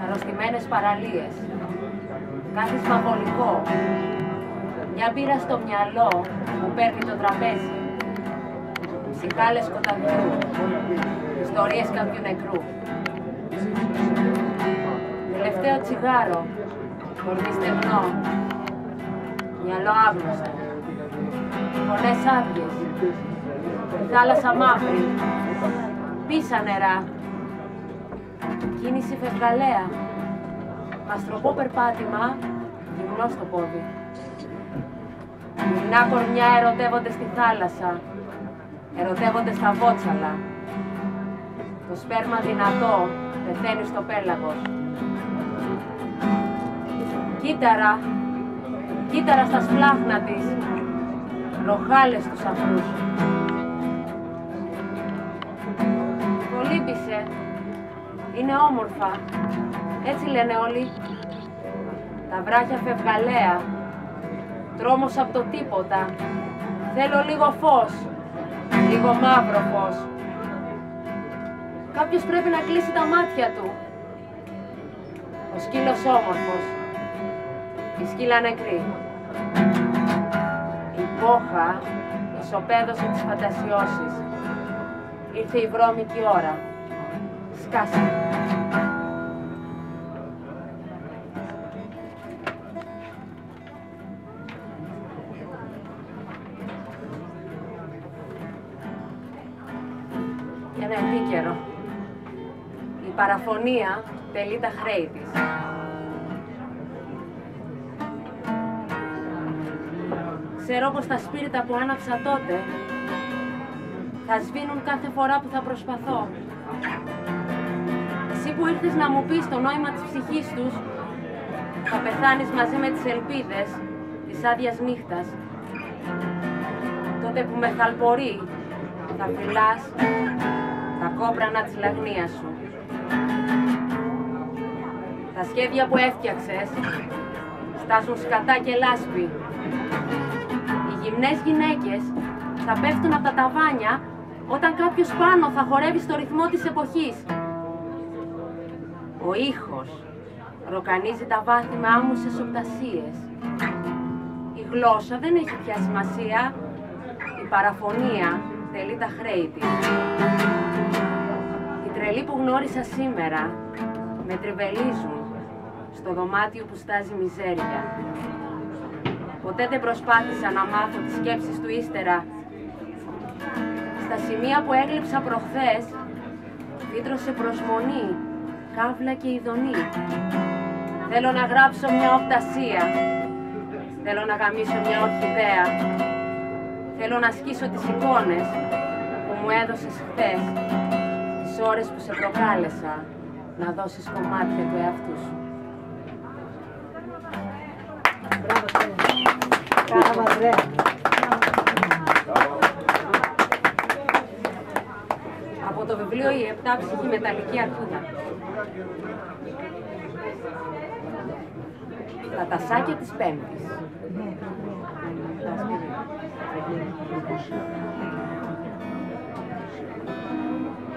αρρωστημένες παραλίες, κάθισμα βολικό, μια μπύρα στο μυαλό που παίρνει το τραπέζι, ψυχάλες σκοταδιού, ιστορίες κάποιου νεκρού. Τελευταίο τσιγάρο, κορμί στεγνό, μυαλό άγνωστο, φωνές άδειες, θάλασσα μαύρη, πίσα νερά, κίνηση φευγαλέα, αστροπό περπάτημα, γυμνό στο πόδι. Γυμνά κορμιά ερωτεύονται στη θάλασσα, ερωτεύονται στα βότσαλα. Το σπέρμα δυνατό πεθαίνει στο πέλαγος. Κύτταρα, κύτταρα στα σπλάχνα της, ροχάλες στους αφρούς. Κολύμπησε, είναι όμορφα, έτσι λένε όλοι. Τα βράχια φευγαλέα, τρόμος από το τίποτα. Θέλω λίγο φως, λίγο μαύρο φως. Κάποιος πρέπει να κλείσει τα μάτια του. Ο σκύλος όμορφος, η σκύλα νεκρή. Η πόχα ισοπαίδωσε τις φαντασιώσεις. Ήρθε η βρώμικη ώρα. Σκάσε. Ένα επίκαιρο. Η παραφωνία τελεί τα χρέη της. Ξέρω πως τα σπίρτα που άναψα τότε θα σβήνουν κάθε φορά που θα προσπαθώ. Εσύ που ήρθες να μου πεις το νόημα της ψυχής τους, θα πεθάνεις μαζί με τις ελπίδες της άδειας νύχτας. Τότε που με θαλπορεί, θα φυλάς τα κόπρανα της λαγνίας σου. Τα σχέδια που έφτιαξες στάζουν σκατά και λάσπη. Οι γυμνές γυναίκες θα πέφτουν από τα ταβάνια όταν κάποιος πάνω θα χορεύει στο ρυθμό της εποχής. Ο ήχος ροκανίζει τα βάθη με άμμουσες οπτασίες. Η γλώσσα δεν έχει πια σημασία. Η παραφωνία τελεί τα χρέη της. Οι τρελοί που γνώρισα σήμερα με τριβελίζουν στο δωμάτιο που στάζει μιζέρια. Ποτέ δεν προσπάθησα να μάθω τις σκέψεις του ύστερα. Στα σημεία που έγλειψα προχθές, φύτρωσε προσμονή, κάβλα και ειδονή. Θέλω να γράψω μια οπτασία. Θέλω να γαμίσω μια ορχιδέα. Θέλω να σκίσω τις εικόνες που μου έδωσες χθες, τις ώρες που σε προκάλεσα να δώσεις κομμάτια του εαυτού σου. Από το βιβλίο «Η επτάψυχη μεταλλική αρκούδα». Τα τασάκια της Πέμπτης.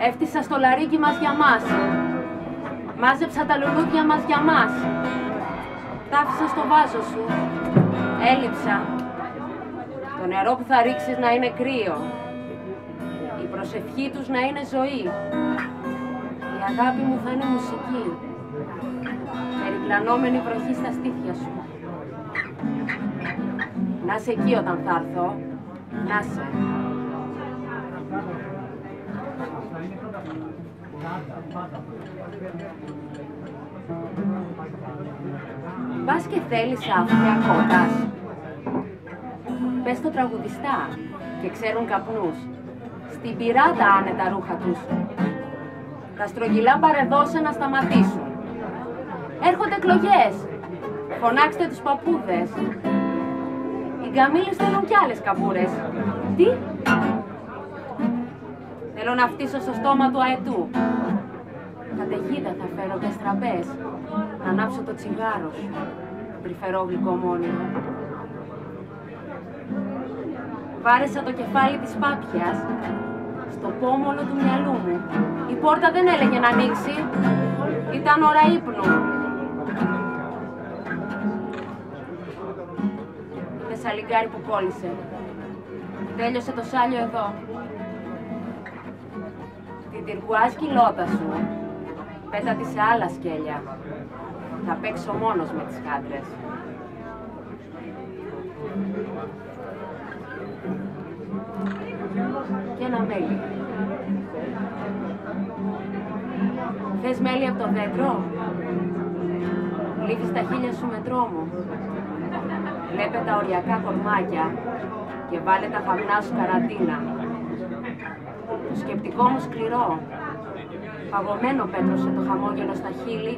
Έφτιασα στο λαρίκι μας για μας. Μάζεψα τα λουλούδια μας για μας. Τα άφησα στο βάζο σου. Έλειψα. Το νερό που θα ρίξεις να είναι κρύο. Η προσευχή τους να είναι ζωή. Η αγάπη μου θα είναι μουσική. Περιπλανόμενη βροχή στα στήθια σου. Να είσαι εκεί όταν θα έρθω. Να είσαι. Πας και θέλεις άφρια κότας. Πες το τραγουδιστά και ξέρουν καπνούς. Στην πυράτα άνε τα ρούχα τους. Τα στρογγυλά παρεδώσε να σταματήσουν. Έρχονται εκλογές. Φωνάξτε τους παππούδες. Οι γκαμίλες θέλουν κι άλλες καπούρες. Τι? Θέλω να φτύσω στο στόμα του αετού. Καταιγίδα θα φέρω και στραπές. Να ανάψω το τσιγάρο σου. Τρυφερό γλυκό μόνιμο. Βάρεσα το κεφάλι της πάπιας στο πόμολο του μυαλού μου. Η πόρτα δεν έλεγε να ανοίξει. Ήταν ώρα ύπνου. Είναι σαλιγκάρι που κόλλησε. Τέλειωσε το σάλιο εδώ. Την τυρκουάζ κοιλώτα σου πέτα τη σε άλλα σκέλια. Θα παίξω μόνος με τις χάντρες. Και ένα μέλι. Θες μέλι από το δέντρο? Λείπεις τα χείλια σου με τρόμο. Βλέπε τα οριακά κορμάκια και βάλε τα χαμνά σου καραντίνα. Το σκεπτικό μου σκληρό. Παγωμένο πέτρωσε το χαμόγελο στα χείλη,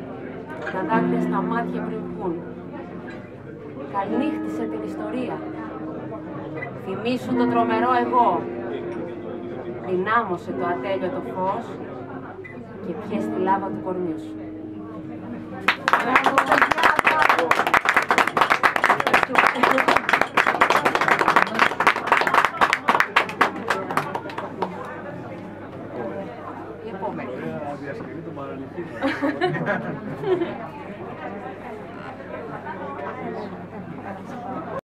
τα δάκρυα στα μάτια πριν βγουν. Καληνύχτησε την ιστορία. Θυμήσου το τρομερό εγώ. Δυνάμωσε το ατέλειωτο φως και πιες τη λάβα του κορμιού σου. Η επόμενη.